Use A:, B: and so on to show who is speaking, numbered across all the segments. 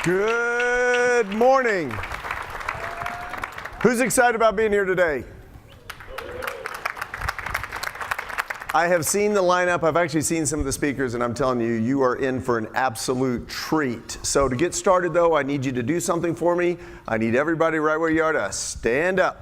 A: Good morning. Who's excited about being here today? I have seen the lineup. I've actually seen some of the speakers, and I'm telling you, you are in for an absolute treat. So to get started, though, I need you to do something for me. I need everybody right where you are to stand up.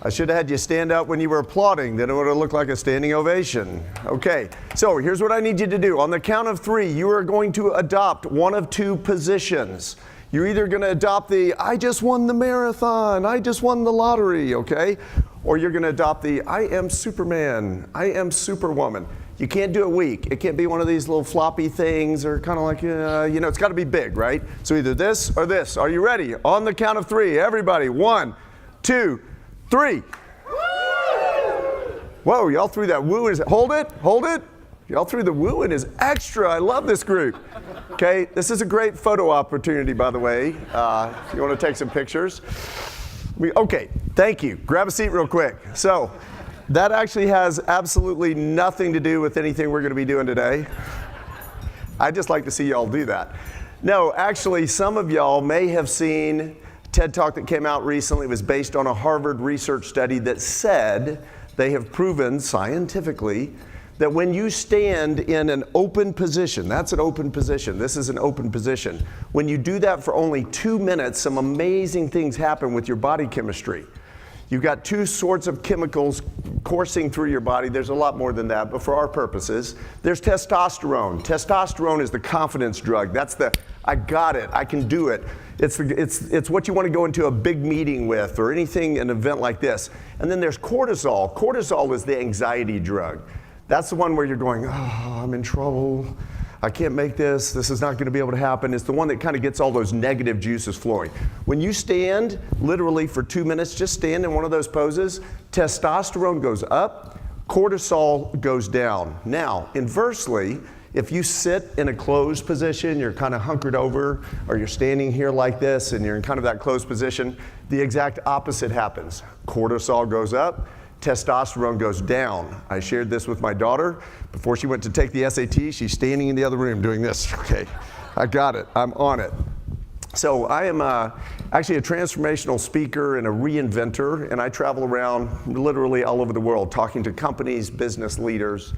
A: I should have had you stand up when you were applauding. Then it would have looked like a standing ovation. Okay, so here's what I need you to do. On the count of 3, you are going to adopt one of 2 positions. You're either going to adopt the, I just won the marathon, I just won the lottery, okay? Or you're going to adopt the, I am Superman, I am Superwoman. You can't do it weak. It can't be one of these little floppy things or kind of like, it's got to be big, right? So either this or this. Are you ready? On the count of 3, everybody, 1, 2, 3. Whoa, y'all threw that woo. Hold it. Y'all threw the woo in is extra. I love this group. Okay, this is a great photo opportunity, by the way, if you want to take some pictures. Okay, thank you. Grab a seat real quick. So that actually has absolutely nothing to do with anything we're going to be doing today. I'd just like to see y'all do that. No, actually, some of y'all may have seen TED Talk that came out recently. It was based on a Harvard research study that said they have proven scientifically that when you stand in an open position, that's an open position, this is an open position, when you do that for only 2 minutes, some amazing things happen with your body chemistry. You've got 2 sorts of chemicals coursing through your body. There's a lot more than that, but for our purposes, there's testosterone. Testosterone is the confidence drug. That's the, I got it, I can do it. It's what you want to go into a big meeting with or anything, an event like this. And then there's cortisol. Cortisol is the anxiety drug. That's the one where you're going, oh, I'm in trouble. I can't make this. This is not going to be able to happen. It's the one that kind of gets all those negative juices flowing. When you stand literally for 2 minutes, just stand in one of those poses, testosterone goes up, cortisol goes down. Now, inversely, if you sit in a closed position, you're kind of hunkered over, or you're standing here like this and you're in kind of that closed position, the exact opposite happens. Cortisol goes up, testosterone goes down. I shared this with my daughter. Before she went to take the SAT, she's standing in the other room doing this. Okay, I got it, I'm on it. So I am actually a transformational speaker and a reinventor, and I travel around literally all over the world talking to companies, business leaders.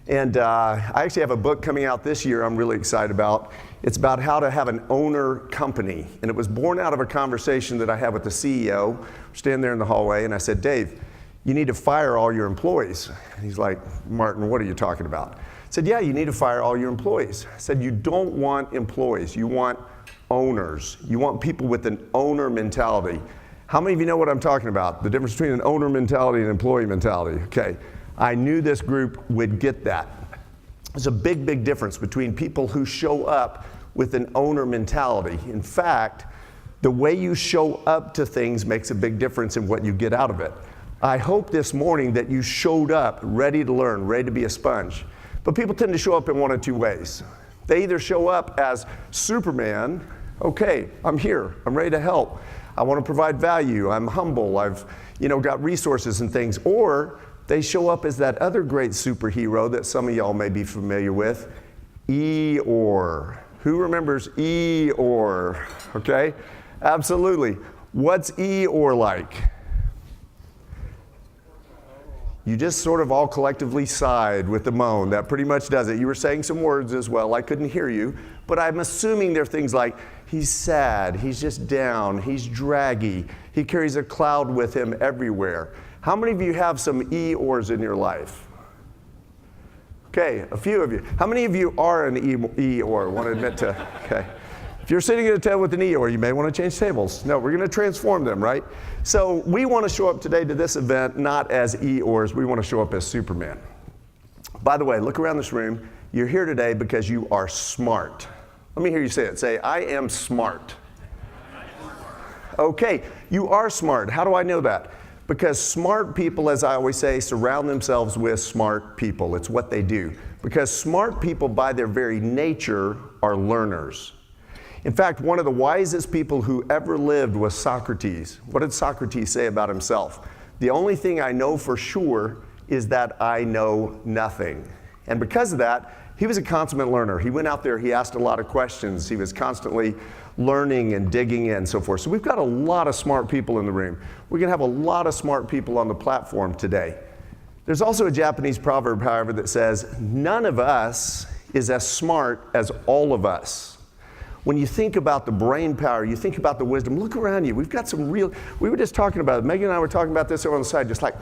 A: And I actually have a book coming out this year I'm really excited about. It's about how to have an owner company. And it was born out of a conversation that I had with the CEO. We're standing there in the hallway, and I said, Dave, you need to fire all your employees. And he's like, Martin, what are you talking about? I said, yeah, you need to fire all your employees. I said, you don't want employees. You want owners. You want people with an owner mentality. How many of you know what I'm talking about? The difference between an owner mentality and employee mentality. Okay. I knew this group would get that. There's a big, big difference between people who show up with an owner mentality. In fact, the way you show up to things makes a big difference in what you get out of it. I hope this morning that you showed up ready to learn, ready to be a sponge. But people tend to show up in one of 2 ways. They either show up as Superman, okay, I'm here, I'm ready to help. I want to provide value, I'm humble, I've got resources and things. Or they show up as that other great superhero that some of y'all may be familiar with, Eeyore. Who remembers Eeyore? Okay, absolutely. What's Eeyore like? You just sort of all collectively sighed with the moan. That pretty much does it. You were saying some words as well. I couldn't hear you. But I'm assuming there are things like, he's sad, he's just down, he's draggy, he carries a cloud with him everywhere. How many of you have some Eeyores in your life? Okay, a few of you. How many of you are an Eeyore? Want to admit to, okay. If you're sitting at a table with an Eeyore, you may want to change tables. No, we're going to transform them, right? So we want to show up today to this event not as Eeyores, we want to show up as Superman. By the way, look around this room. You're here today because you are smart. Let me hear you say it. Say, I am smart. Okay, you are smart. How do I know that? Because smart people, as I always say, surround themselves with smart people. It's what they do. Because smart people, by their very nature, are learners. In fact, one of the wisest people who ever lived was Socrates. What did Socrates say about himself? The only thing I know for sure is that I know nothing. And because of that, he was a consummate learner. He went out there, he asked a lot of questions. He was constantly learning and digging in and so forth. So we've got a lot of smart people in the room. We're going to have a lot of smart people on the platform today. There's also a Japanese proverb, however, that says, none of us is as smart as all of us. When you think about the brain power, you think about the wisdom, look around you. We've got some real, we were just talking about it. Megan and I were talking about this over on the side, just like,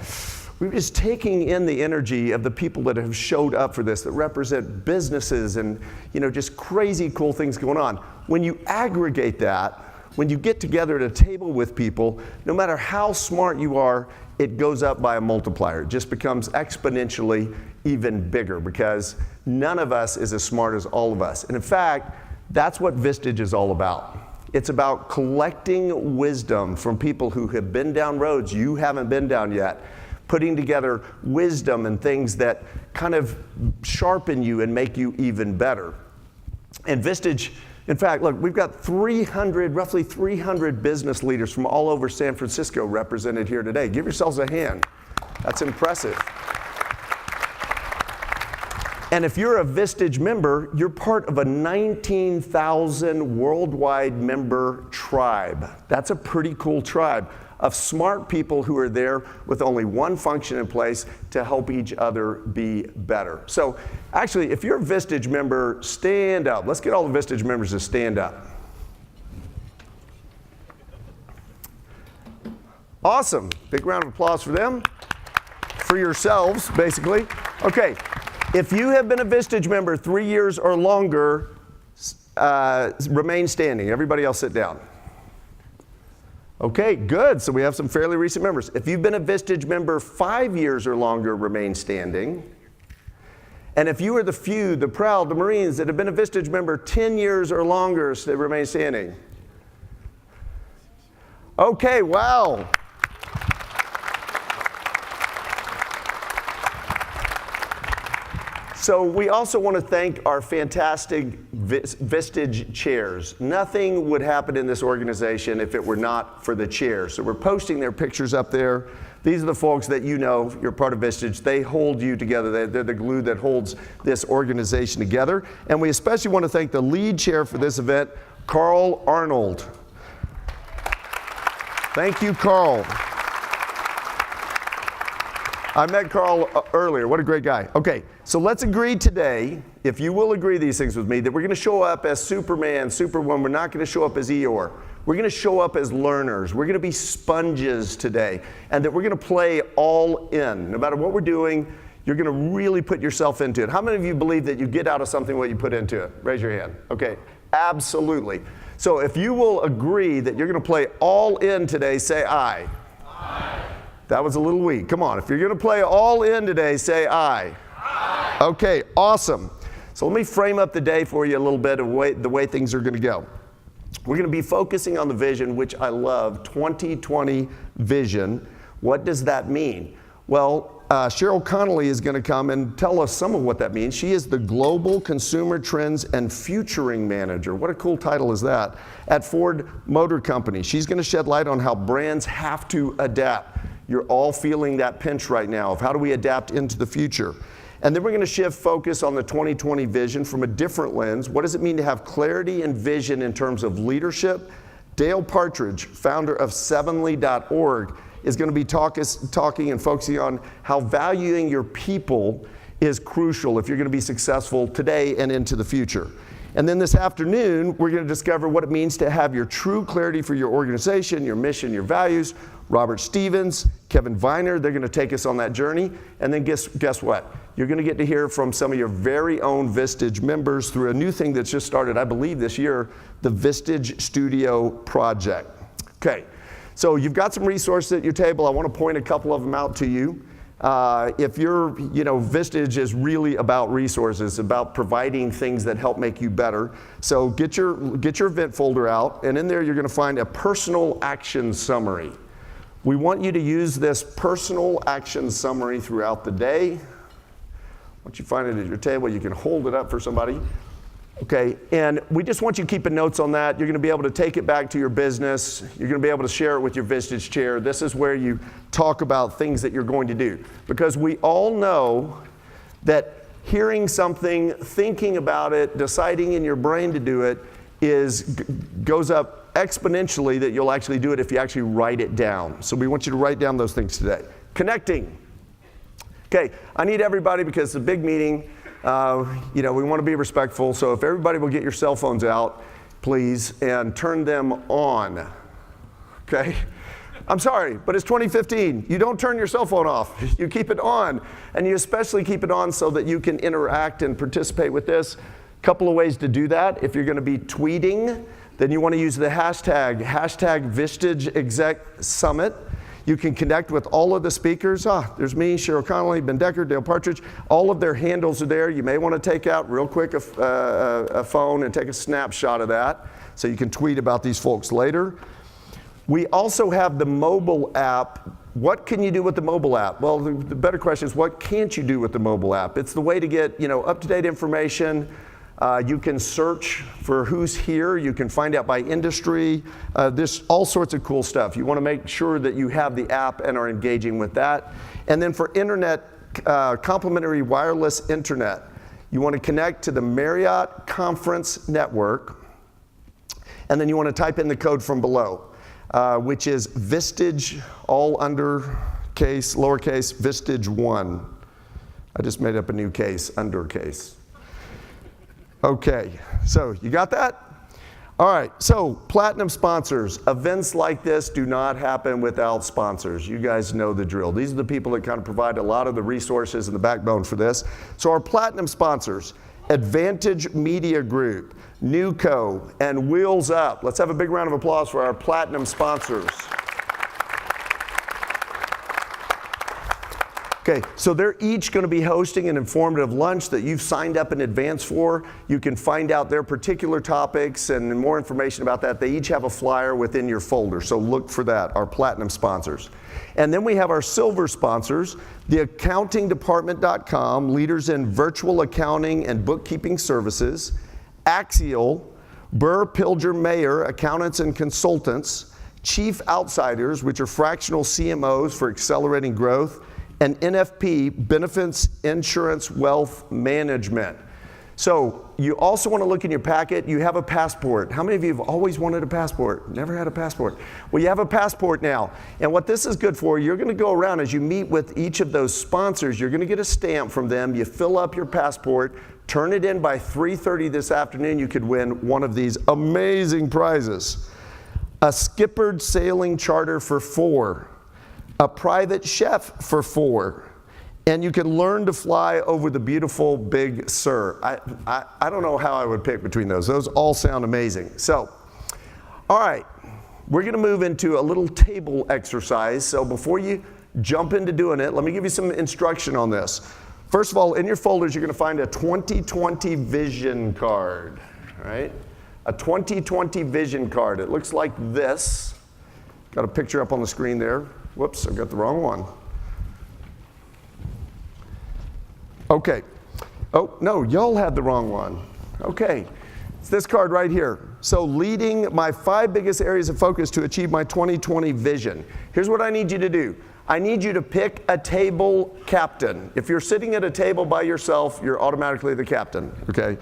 A: we were just taking in the energy of the people that have showed up for this, that represent businesses and, you know, just crazy cool things going on. When you aggregate that, when you get together at a table with people, no matter how smart you are, it goes up by a multiplier. It just becomes exponentially even bigger because none of us is as smart as all of us. And in fact, that's what Vistage is all about. It's about collecting wisdom from people who have been down roads you haven't been down yet, putting together wisdom and things that kind of sharpen you and make you even better. And Vistage, in fact, look, we've got roughly 300 business leaders from all over San Francisco represented here today. Give yourselves a hand. That's impressive. And if you're a Vistage member, you're part of a 19,000 worldwide member tribe. That's a pretty cool tribe of smart people who are there with only one function in place to help each other be better. So actually, if you're a Vistage member, stand up. Let's get all the Vistage members to stand up. Awesome. Big round of applause for them. For yourselves, basically. Okay. If you have been a Vistage member 3 years or longer, remain standing. Everybody else sit down. Okay, good. So we have some fairly recent members. If you've been a Vistage member 5 years or longer, remain standing. And if you are the few, the proud, the Marines that have been a Vistage member 10 years or longer, remain standing. Okay, wow. So we also want to thank our fantastic Vistage chairs. Nothing would happen in this organization if it were not for the chairs. So we're posting their pictures up there. These are the folks that you know, you're part of Vistage. They hold you together. They're the glue that holds this organization together. And we especially want to thank the lead chair for this event, Carl Arnold. Thank you, Carl. I met Carl earlier. What a great guy. Okay, so let's agree today, if you will agree these things with me, that we're going to show up as Superman, Superwoman. We're not going to show up as Eeyore. We're going to show up as learners. We're going to be sponges today, and that we're going to play all in. No matter what we're doing, you're going to really put yourself into it. How many of you believe that you get out of something what you put into it? Raise your hand. Okay, absolutely. So if you will agree that you're going to play all in today, say aye. Aye. That was a little weak. Come on, if you're going to play all in today, say aye. Aye. Okay, awesome. So let me frame up the day for you a little bit of the way things are going to go. We're going to be focusing on the vision, which I love, 2020 vision. What does that mean? Well, Cheryl Connelly is going to come and tell us some of what that means. She is the Global Consumer Trends and Futuring Manager. What a cool title is that? At Ford Motor Company. She's going to shed light on how brands have to adapt. You're all feeling that pinch right now of how do we adapt into the future. And then we're going to shift focus on the 2020 vision from a different lens. What does it mean to have clarity and vision in terms of leadership? Dale Partridge, founder of Sevenly.org, is going to be talking and focusing on how valuing your people is crucial if you're going to be successful today and into the future. And then this afternoon, we're going to discover what it means to have your true clarity for your organization, your mission, your values. Robert Stevens, Kevin Viner, they're going to take us on that journey. And then guess what? You're going to get to hear from some of your very own Vistage members through a new thing that's just started, I believe, this year, the Vistage Studio project. Okay, so you've got some resources at your table. I want to point a couple of them out to you. If Vistage is really about resources, about providing things that help make you better. So get your event folder out, and in there you're going to find a personal action summary. We want you to use this personal action summary throughout the day. Once you find it at your table, you can hold it up for somebody. Okay, and we just want you keeping notes on that. You're going to be able to take it back to your business. You're going to be able to share it with your Vistage chair. This is where you talk about things that you're going to do. Because we all know that hearing something, thinking about it, deciding in your brain to do it goes up exponentially that you'll actually do it if you actually write it down. So we want you to write down those things today. Connecting. Okay, I need everybody because it's a big meeting. We want to be respectful. So if everybody will get your cell phones out, please, and turn them on. Okay? I'm sorry, but it's 2015. You don't turn your cell phone off. You keep it on. And you especially keep it on so that you can interact and participate with this. Couple of ways to do that. If you're going to be tweeting, then you want to use the hashtag Vistage Exec Summit. You can connect with all of the speakers. There's me, Cheryl Connelly, Ben Decker, Dale Partridge. All of their handles are there. You may want to take out real quick a phone and take a snapshot of that so you can tweet about these folks later. We also have the mobile app. What can you do with the mobile app? Well, the better question is, what can't you do with the mobile app? It's the way to get up-to-date information. You can search for who's here. You can find out by industry. There's all sorts of cool stuff. You want to make sure that you have the app and are engaging with that. And then for internet, complimentary wireless internet, you want to connect to the Marriott Conference Network. And then you want to type in the code from below. Which is Vistage, all undercase, lowercase, Vistage 1. I just made up a new case, undercase. Okay, so you got that? All right, so platinum sponsors. Events like this do not happen without sponsors. You guys know the drill. These are the people that kind of provide a lot of the resources and the backbone for this. So our platinum sponsors, Advantage Media Group, Newco, and Wheels Up. Let's have a big round of applause for our platinum sponsors. Okay, so they're each going to be hosting an informative lunch that you've signed up in advance for. You can find out their particular topics and more information about that. They each have a flyer within your folder, so look for that, our platinum sponsors. And then we have our silver sponsors, theaccountingdepartment.com, leaders in virtual accounting and bookkeeping services, Axial, Burr Pilger Mayer, accountants and consultants, Chief Outsiders, which are fractional CMOs for accelerating growth, and NFP, Benefits Insurance Wealth Management. So you also want to look in your packet. You have a passport. How many of you have always wanted a passport? Never had a passport? Well, you have a passport now. And what this is good for, you're going to go around as you meet with each of those sponsors. You're going to get a stamp from them. You fill up your passport, turn it in by 3:30 this afternoon. You could win one of these amazing prizes. A skippered sailing charter for 4. A private chef for 4. And you can learn to fly over the beautiful Big Sur. I don't know how I would pick between those. Those all sound amazing. So, all right, we're going to move into a little table exercise. So before you jump into doing it, let me give you some instruction on this. First of all, in your folders, you're going to find a 2020 vision card, all right? A 2020 vision card. It looks like this. Got a picture up on the screen there. Whoops, I got the wrong one. Okay. Oh, no, y'all had the wrong one. Okay. It's this card right here. So leading my 5 biggest areas of focus to achieve my 2020 vision. Here's what I need you to do. I need you to pick a table captain. If you're sitting at a table by yourself, you're automatically the captain, okay?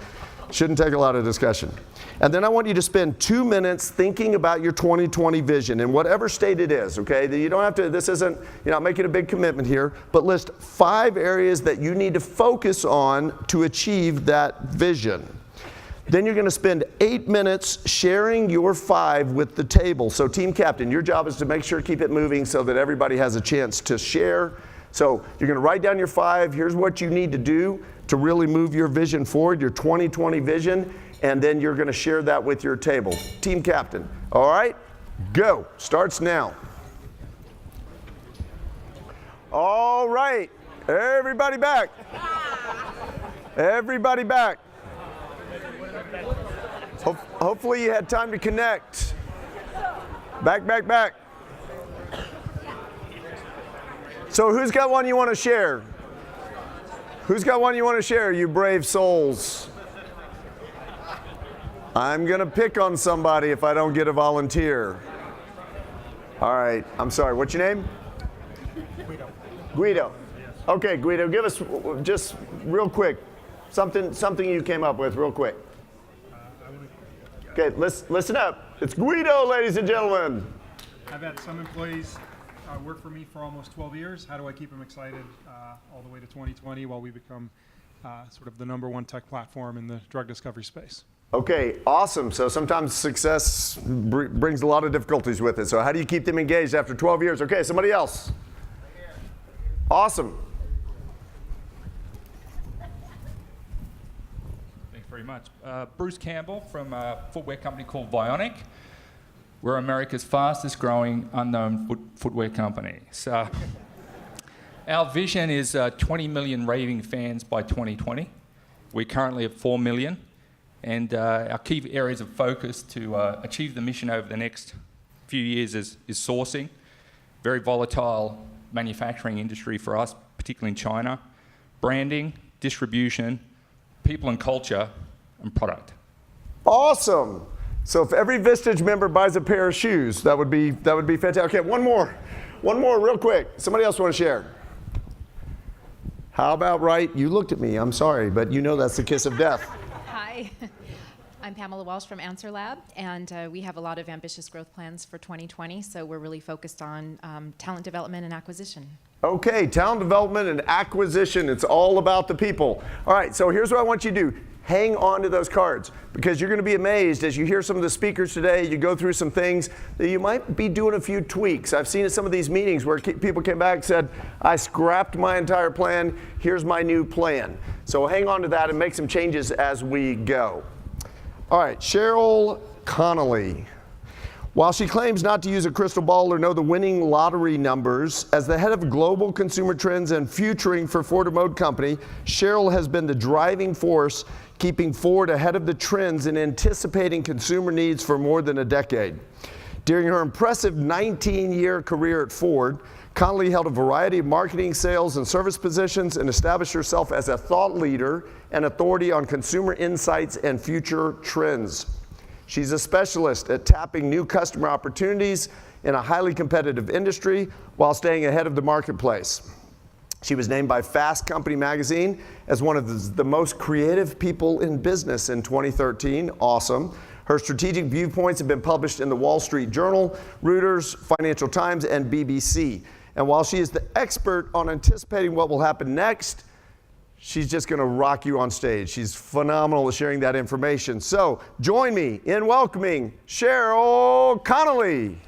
A: Shouldn't take a lot of discussion. And then I want you to spend 2 minutes thinking about your 2020 vision in whatever state it is, okay? You don't have to, this isn't, you're not making a big commitment here, but list 5 areas that you need to focus on to achieve that vision. Then you're going to spend 8 minutes sharing your 5 with the table. So team captain, your job is to make sure keep it moving so that everybody has a chance to share. So you're going to write down your 5. Here's what you need to do to really move your vision forward, your 2020 vision, and then you're going to share that with your table. Team captain. All right? Go. Starts now. All right. Everybody back. Everybody back. Hopefully you had time to connect. Back, back, back. So who's got one you want to share? Who's got one you want to share, you brave souls? I'm going to pick on somebody if I don't get a volunteer. All right. I'm sorry. What's your name? Guido. Guido. Okay, Guido, give us just real quick. Something you came up with real quick. Okay, listen up. It's Guido, ladies and gentlemen.
B: I've had some employees work for me for almost 12 years. How do I keep them excited all the way to 2020 while we become sort of the #1 tech platform in the drug discovery space?
A: Okay, awesome. So sometimes success brings a lot of difficulties with it. So how do you keep them engaged after 12 years? Okay, somebody else. Awesome.
C: Thanks very much. Bruce Campbell from a footwear company called Vionic. We're America's fastest growing unknown footwear company. So our vision is 20 million raving fans by 2020. We're currently at 4 million. And our key areas of focus to achieve the mission over the next few years is sourcing. Very volatile manufacturing industry for us, particularly in China. Branding, distribution, people and culture, and product.
A: Awesome. So if every Vistage member buys a pair of shoes, that would be fantastic. Okay, one more real quick. Somebody else want to share? How about right? You looked at me, I'm sorry, but you know that's the kiss of death.
D: Hi, I'm Pamela Walsh from Answer Lab, and we have a lot of ambitious growth plans for 2020, so we're really focused on talent development and acquisition.
A: Okay, talent development and acquisition. It's all about the people. All right, so here's what I want you to do. Hang on to those cards, because you're going to be amazed as you hear some of the speakers today. You go through some things that you might be doing a few tweaks. I've seen at some of these meetings where people came back and said, I scrapped my entire plan, here's my new plan. So hang on to that and make some changes as we go. All right, Cheryl Connelly. While she claims not to use a crystal ball or know the winning lottery numbers, as the head of global consumer trends and futuring for Ford Motor Company, Cheryl has been the driving force keeping Ford ahead of the trends and anticipating consumer needs for more than a decade. During her impressive 19-year career at Ford, Connelly held a variety of marketing, sales, and service positions and established herself as a thought leader and authority on consumer insights and future trends. She's a specialist at tapping new customer opportunities in a highly competitive industry while staying ahead of the marketplace. She was named by Fast Company magazine as one of the most creative people in business in 2013. Awesome. Her strategic viewpoints have been published in the Wall Street Journal, Reuters, Financial Times, and BBC. And while she is the expert on anticipating what will happen next, she's just going to rock you on stage. She's phenomenal at sharing that information. So join me in welcoming Cheryl Connelly.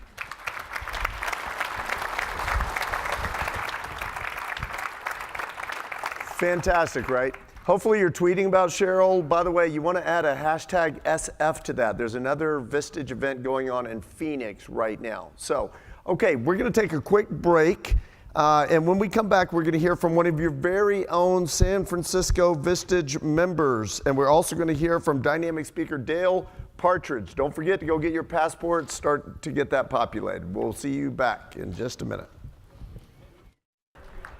A: Fantastic, right? Hopefully you're tweeting about Cheryl. By the way, you want to add a hashtag SF to that. There's another Vistage event going on in Phoenix right now. So, okay, we're going to take a quick break. And when we come back, we're going to hear from one of your very own San Francisco Vistage members. And we're also going to hear from dynamic speaker Dale Partridge. Don't forget to go get your passport, start to get that populated. We'll see you back in just a minute.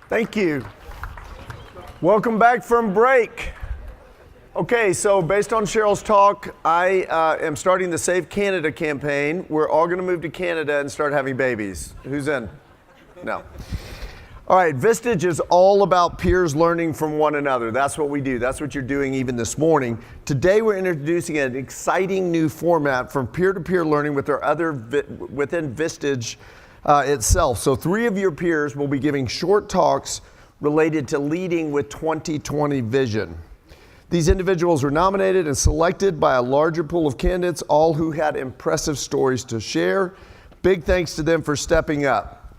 A: Thank you. Welcome back from break. Okay, so based on Cheryl's talk, I am starting the Save Canada campaign. We're all going to move to Canada and start having babies. Who's in? No. All right, Vistage is all about peers learning from one another. That's what we do. That's what you're doing even this morning. Today we're introducing an exciting new format from peer-to-peer learning with our within Vistage itself. So 3 of your peers will be giving short talks related to leading with 2020 vision. These individuals were nominated and selected by a larger pool of candidates, all who had impressive stories to share. Big thanks to them for stepping up.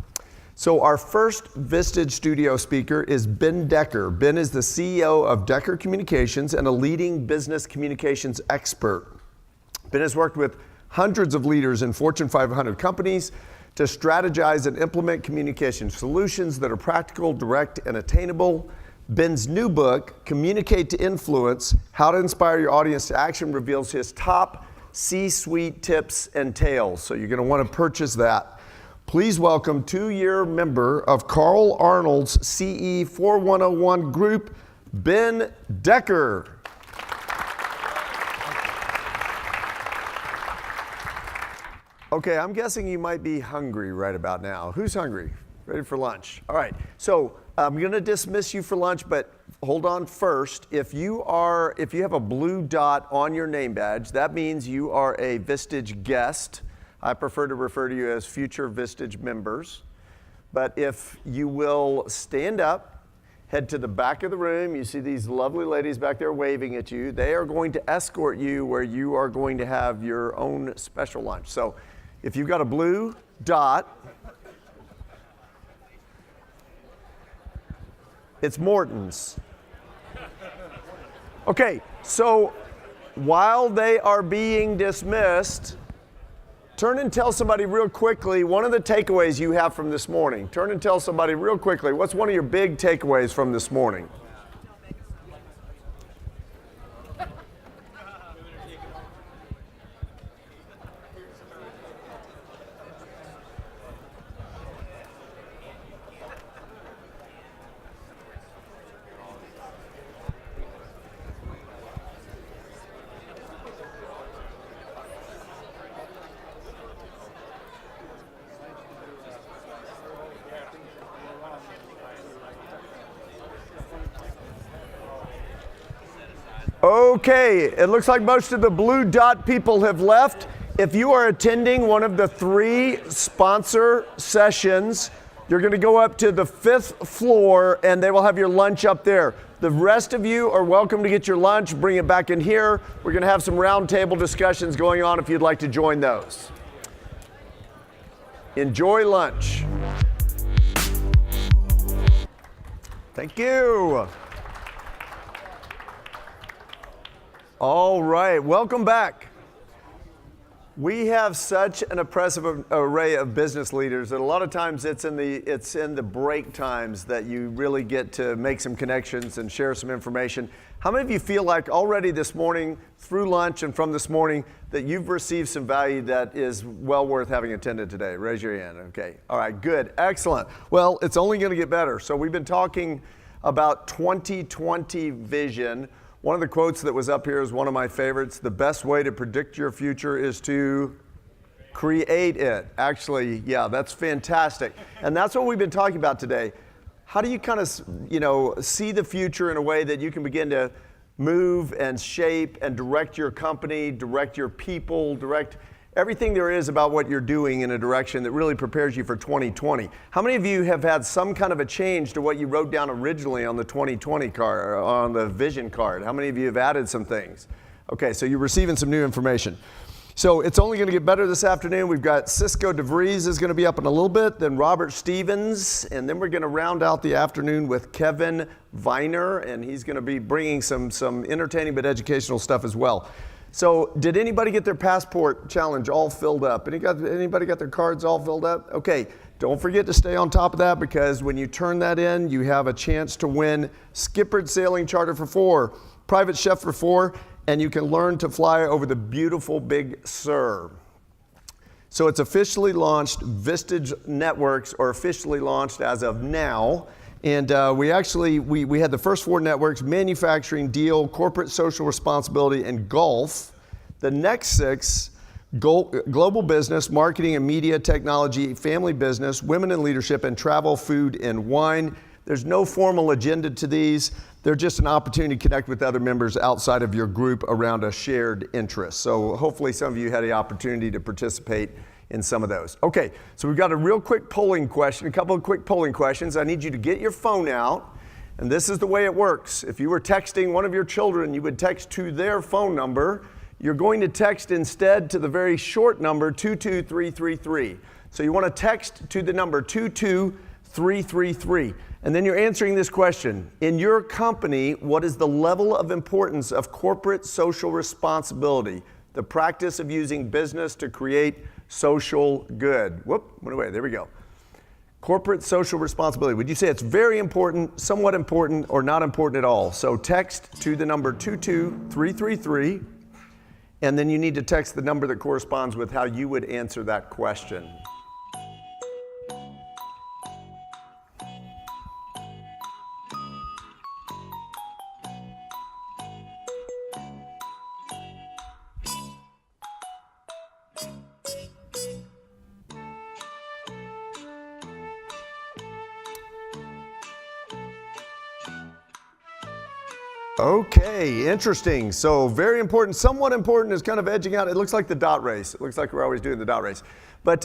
A: So our first Vistage Studio speaker is Ben Decker. Ben is the CEO of Decker Communications and a leading business communications expert. Ben has worked with hundreds of leaders in Fortune 500 companies to strategize and implement communication solutions that are practical, direct, and attainable. Ben's new book, Communicate to Influence: How to Inspire Your Audience to Action, reveals his top C-suite tips and tales. So you're going to want to purchase that. Please welcome 2-year member of Carl Arnold's CE 4101 group, Ben Decker. Okay, I'm guessing you might be hungry right about now. Who's hungry? Ready for lunch? All right, so I'm going to dismiss you for lunch, but hold on first. If you have a blue dot on your name badge, that means you are a Vistage guest. I prefer to refer to you as future Vistage members. But if you will stand up, head to the back of the room. You see these lovely ladies back there waving at you. They are going to escort you where you are going to have your own special lunch. So if you've got a blue dot, it's Morton's. Okay, so while they are being dismissed, turn and tell somebody real quickly one of the takeaways you have from this morning. Turn and tell somebody real quickly, what's one of your big takeaways from this morning? Okay, it looks like most of the blue dot people have left. If you are attending one of the 3 sponsor sessions, you're going to go up to the 5th floor and they will have your lunch up there. The rest of you are welcome to get your lunch, bring it back in here. We're going to have some roundtable discussions going on if you'd like to join those. Enjoy lunch. Thank you. All right, welcome back. We have such an impressive array of business leaders that a lot of times it's in the break times that you really get to make some connections and share some information. How many of you feel like already this morning, through lunch and from this morning, that you've received some value that is well worth having attended today? Raise your hand. Okay. All right, good. Excellent. Well, it's only going to get better. So we've been talking about 2020 vision. One of the quotes that was up here is one of my favorites. The best way to predict your future is to create it. Actually, yeah, that's fantastic. And that's what we've been talking about today. How do you kind of, see the future in a way that you can begin to move and shape and direct your company, direct your people, direct everything there is about what you're doing in a direction that really prepares you for 2020. How many of you have had some kind of a change to what you wrote down originally on the 2020 card, or on the vision card? How many of you have added some things? Okay, so you're receiving some new information. So it's only going to get better this afternoon. We've got Cisco DeVries is going to be up in a little bit, then Robert Stevens, and then we're going to round out the afternoon with Kevin Viner, and he's going to be bringing some entertaining but educational stuff as well. So did anybody get their passport challenge all filled up? Anybody got their cards all filled up? Okay, don't forget to stay on top of that, because when you turn that in, you have a chance to win Skippered Sailing Charter for 4, Private Chef for 4, and you can learn to fly over the beautiful Big Sur. So it's officially launched. Vistage Networks are officially launched as of now. And we had the first 4 networks: manufacturing, deal, corporate social responsibility, and golf. The next 6, global business, marketing and media, technology, family business, women in leadership, and travel, food, and wine. There's no formal agenda to these. They're just an opportunity to connect with other members outside of your group around a shared interest. So hopefully some of you had the opportunity to participate in some of those. Okay, so we've got a real quick polling question, a couple of quick polling questions. I need you to get your phone out, and this is the way it works. If you were texting one of your children, you would text to their phone number. You're going to text instead to the very short number 22333. So you want to text to the number 22333. And then you're answering this question. In your company, what is the level of importance of corporate social responsibility? The practice of using business to create social good. Whoop, went away, there we go. Corporate social responsibility. Would you say it's very important, somewhat important, or not important at all? So text to the number 22333, and then you need to text the number that corresponds with how you would answer that question. Okay, interesting. So very important, somewhat important is kind of edging out. It looks like the dot race. It looks like we're always doing the dot race. But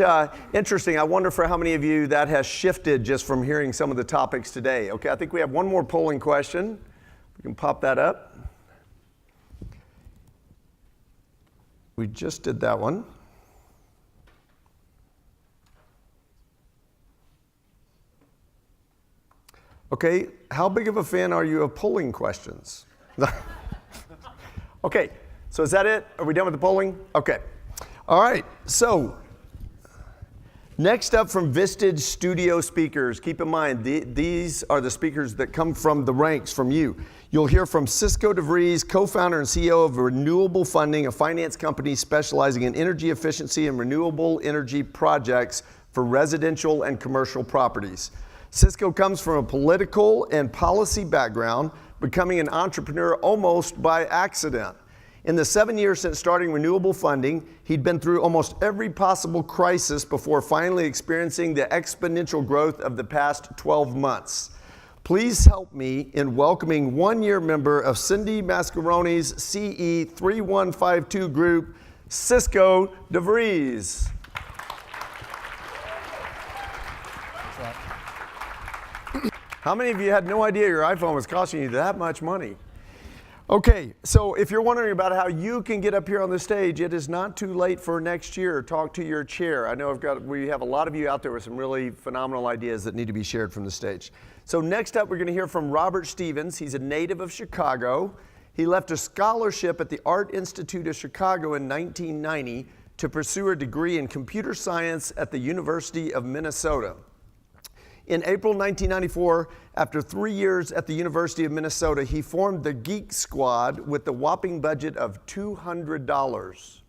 A: interesting, I wonder for how many of you that has shifted just from hearing some of the topics today. Okay, I think we have one more polling question. We can pop that up. We just did that one. Okay, how big of a fan are you of polling questions? Okay, so is that it? Are we done with the polling? Okay. All right, so next up from Vistage Studio speakers, keep in mind, these are the speakers that come from the ranks, from you. You'll hear from Cisco DeVries, co-founder and CEO of Renewable Funding, a finance company specializing in energy efficiency and renewable energy projects for residential and commercial properties. Cisco comes from a political and policy background, becoming an entrepreneur almost by accident. In the 7 years since starting Renewable Funding, he'd been through almost every possible crisis before finally experiencing the exponential growth of the past 12 months. Please help me in welcoming one-year member of Cindy Mascarone's CE 3152 group, Cisco DeVries. How many of you had no idea your iPhone was costing you that much money? Okay, so if you're wondering about how you can get up here on the stage, it is not too late for next year. Talk to your chair. I know we have a lot of you out there with some really phenomenal ideas that need to be shared from the stage. So next up, we're going to hear from Robert Stevens. He's a native of Chicago. He left a scholarship at the Art Institute of Chicago in 1990 to pursue a degree in computer science at the University of Minnesota. In April 1994, after 3 years at the University of Minnesota, he formed the Geek Squad with the whopping budget of $200.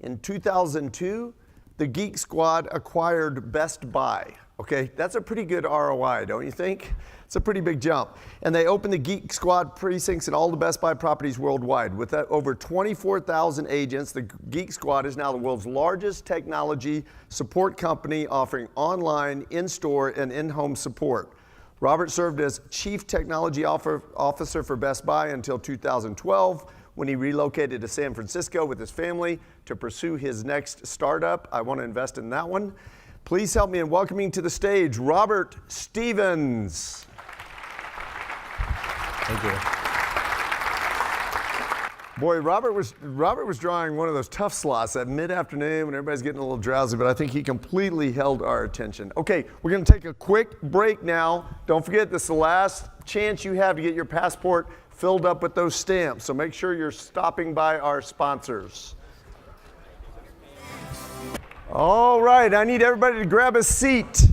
A: In 2002, the Geek Squad acquired Best Buy. Okay, that's a pretty good ROI, don't you think? It's a pretty big jump. And they opened the Geek Squad precincts in all the Best Buy properties worldwide. With over 24,000 agents, the Geek Squad is now the world's largest technology support company offering online, in-store, and in-home support. Robert served as Chief Technology Officer for Best Buy until 2012, when he relocated to San Francisco with his family to pursue his next startup. I want to invest in that one. Please help me in welcoming to the stage Robert Stevens. Thank you. Boy, Robert was drawing one of those tough slots at mid-afternoon when everybody's getting a little drowsy, but I think he completely held our attention. Okay, we're going to take a quick break now. Don't forget, this is the last chance you have to get your passport filled up with those stamps, so make sure you're stopping by our sponsors. All right, I need everybody to grab a seat.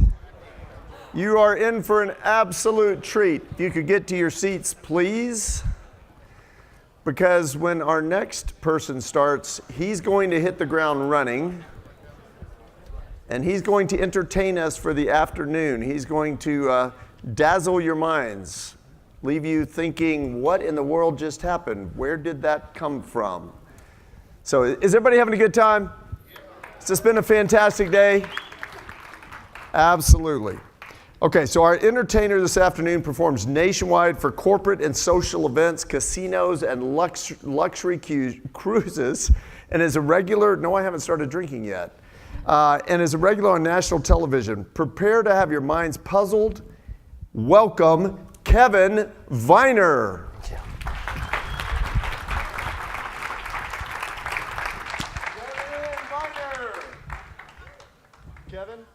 A: You are in for an absolute treat. If you could get to your seats, please. Because when our next person starts, he's going to hit the ground running. And he's going to entertain us for the afternoon. He's going to dazzle your minds, leave you thinking, what in the world just happened? Where did that come from? So is everybody having a good time? Has this been a fantastic day? Absolutely. Okay, so our entertainer this afternoon performs nationwide for corporate and social events, casinos, and luxury cruises, and is a regular, no, I haven't started drinking yet, and is a regular on national television. Prepare to have your minds puzzled. Welcome, Kevin Viner. Kevin,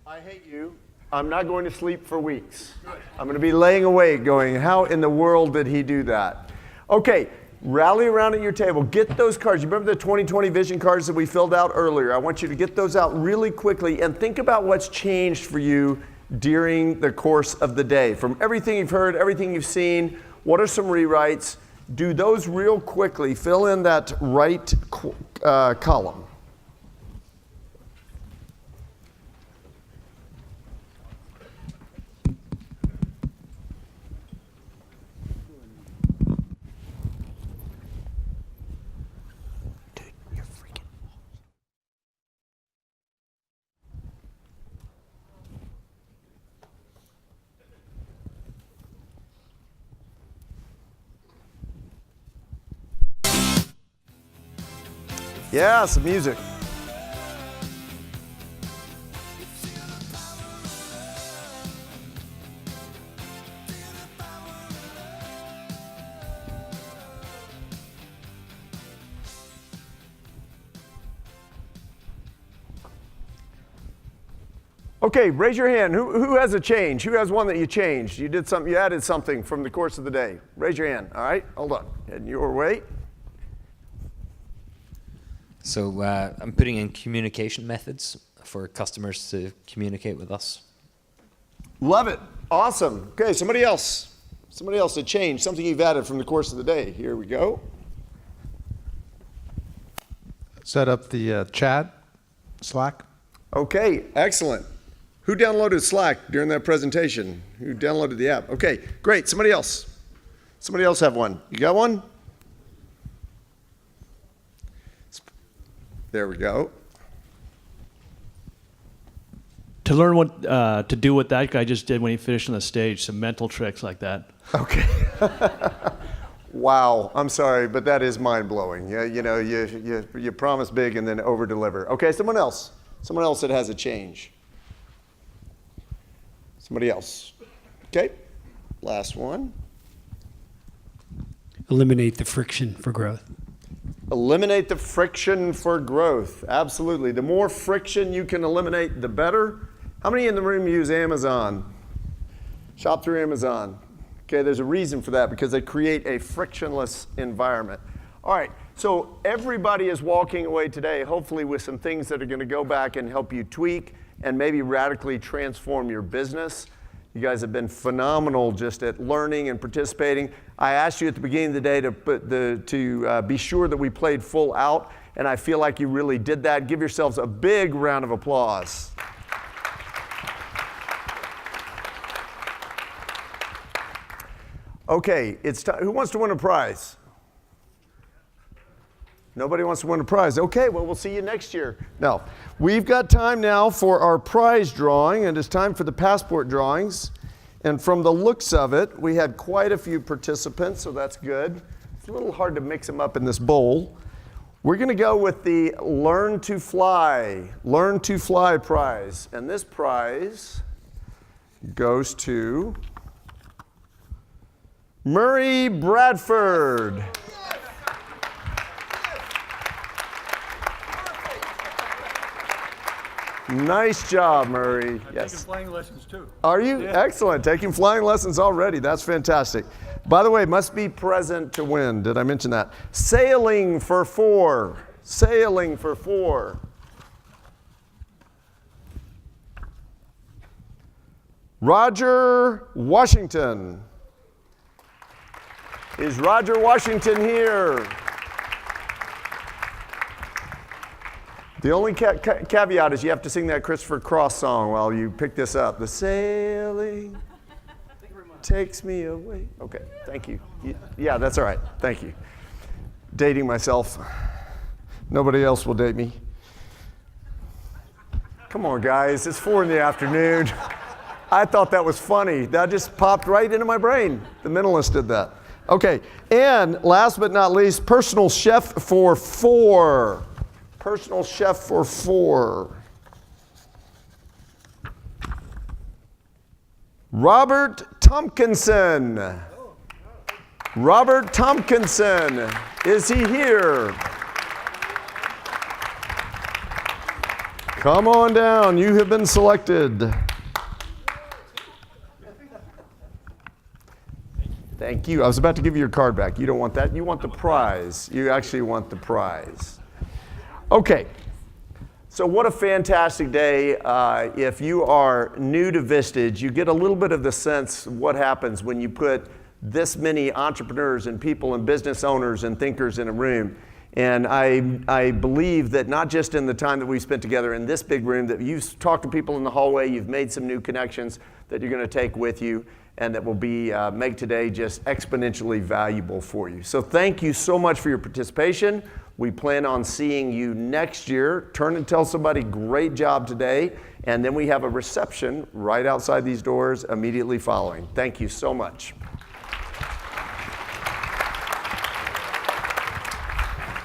A: I hate you. I'm not going to sleep for weeks. I'm going to be laying awake going, how in the world did he do that? Okay, rally around at your table. Get those cards. You remember the 2020 vision cards that we filled out earlier? I want you to get those out really quickly and think about what's changed for you during the course of the day. From everything you've heard, everything you've seen, what are some rewrites? Do those real quickly. Fill in that right column. Yeah, some music. Okay, raise your hand. Who has a change? Who has one that you changed? You did something, you added something from the course of the day. Raise your hand. All right, hold on. Heading your way.
E: So I'm putting in communication methods for customers to communicate with us.
A: Love it. Awesome. Okay, somebody else. Somebody else to change, something you've added from the course of the day. Here we go.
F: Set up the chat, Slack.
A: Okay, excellent. Who downloaded Slack during that presentation? Who downloaded the app? Okay, great. Somebody else. Somebody else have one. You got one? There we go.
G: To learn what to do what that guy just did when he finished on the stage, some mental tricks like that.
A: Okay. Wow, I'm sorry, but that is mind-blowing. Yeah, you know, you promise big and then over-deliver. Okay, someone else. Someone else that has a change. Somebody else. Okay, last one.
H: Eliminate the friction for growth.
A: Eliminate the friction for growth. Absolutely. The more friction you can eliminate, the better. How many in the room use Amazon? Shop through Amazon. Okay, there's a reason for that, because they create a frictionless environment. All right, so everybody is walking away today, hopefully with some things that are going to go back and help you tweak and maybe radically transform your business. You guys have been phenomenal just at learning and participating. I asked you at the beginning of the day to be sure that we played full out, and I feel like you really did that. Give yourselves a big round of applause. Okay, it's time. Who wants to win a prize? Nobody wants to win a prize. Okay, well, we'll see you next year. No, we've got time now for our prize drawing, and it's time for the passport drawings. And from the looks of it, we had quite a few participants, so that's good. It's a little hard to mix them up in this bowl. We're going to go with the Learn to Fly prize. And this prize goes to Murray Bradford. Nice job, Murray. Yes.
I: Taking flying lessons too.
A: Are you? Yeah. Excellent. Taking flying lessons already. That's fantastic. By the way, must be present to win. Did I mention that? Sailing for 4. Sailing for 4. Roger Washington. Is Roger Washington here? The only caveat is you have to sing that Christopher Cross song while you pick this up. The sailing takes me away. Okay, thank you. Yeah, that's all right. Thank you. Dating myself. Nobody else will date me. Come on, guys. It's 4 in the afternoon. I thought that was funny. That just popped right into my brain. The mentalist did that. Okay, and last but not least, personal chef for 4. Personal chef for 4. Robert Tompkinson. Robert Tompkinson. Is he here? Come on down. You have been selected. Thank you. I was about to give you your card back. You don't want that. You want the prize. You actually want the prize. Okay, so what a fantastic day. If you are new to Vistage, you get a little bit of the sense of what happens when you put this many entrepreneurs and people and business owners and thinkers in a room. And I believe that not just in the time that we spent together in this big room, that you've talked to people in the hallway, you've made some new connections that you're going to take with you, and that will be make today just exponentially valuable for you. So thank you so much for your participation. We plan on seeing you next year. Turn and tell somebody, great job today. And then we have a reception right outside these doors immediately following. Thank you so much.